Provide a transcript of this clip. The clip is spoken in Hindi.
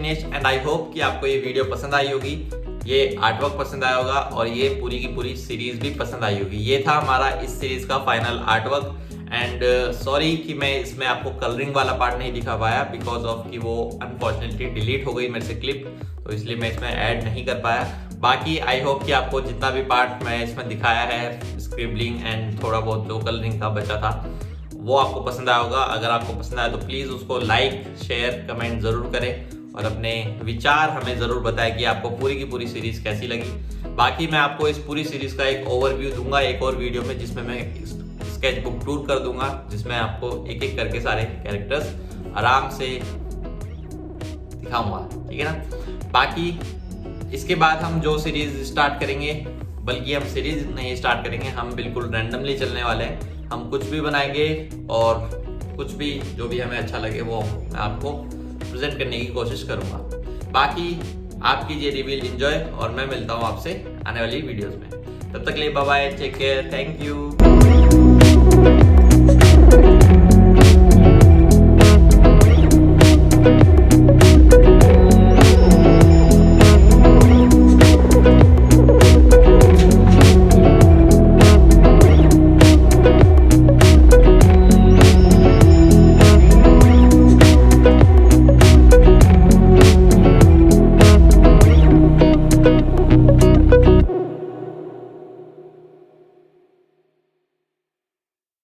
फिनिश एंड आई होप कि आपको ये वीडियो पसंद आई होगी, ये आर्टवर्क पसंद आया होगा और ये पूरी की पूरी सीरीज भी पसंद आई होगी। ये था हमारा इस सीरीज का फाइनल आर्टवर्क एंड सॉरी कि मैं इसमें आपको कलरिंग वाला पार्ट नहीं दिखा पाया बिकॉज ऑफ कि वो अनफॉर्चुनेटली डिलीट हो गई मेरे से क्लिप, तो इसलिए मैं इसमें ऐड नहीं कर पाया। बाकी आई होप कि आपको जितना भी पार्ट मैं इसमें दिखाया है, स्क्रिबलिंग एंड थोड़ा बहुत जो कलरिंग का बचा था, वो आपको पसंद आया होगा। अगर आपको पसंद आया तो प्लीज़ उसको लाइक शेयर कमेंट ज़रूर करें और अपने विचार हमें ज़रूर बताएं कि आपको पूरी की पूरी सीरीज़ कैसी लगी। बाकी मैं आपको इस पूरी सीरीज़ का एक ओवरव्यू दूंगा एक और वीडियो में, जिसमें मैं स्केच बुक टूर कर दूंगा, जिसमें आपको एक एक करके सारे कैरेक्टर्स आराम से दिखाऊंगा, ठीक है ना। बाकी इसके बाद हम जो सीरीज स्टार्ट करेंगे, बल्कि हम सीरीज नहीं स्टार्ट करेंगे, हम बिल्कुल रैंडमली चलने वाले हैं। हम कुछ भी बनाएंगे और कुछ भी जो भी हमें अच्छा लगे वो मैं आपको प्रेजेंट करने की कोशिश करूंगा। बाकी आप कीजिए रिवील एंजॉय और मैं मिलता हूं आपसे आने वाली वीडियोस में। तब तक के लिए bye bye, take care, thank you.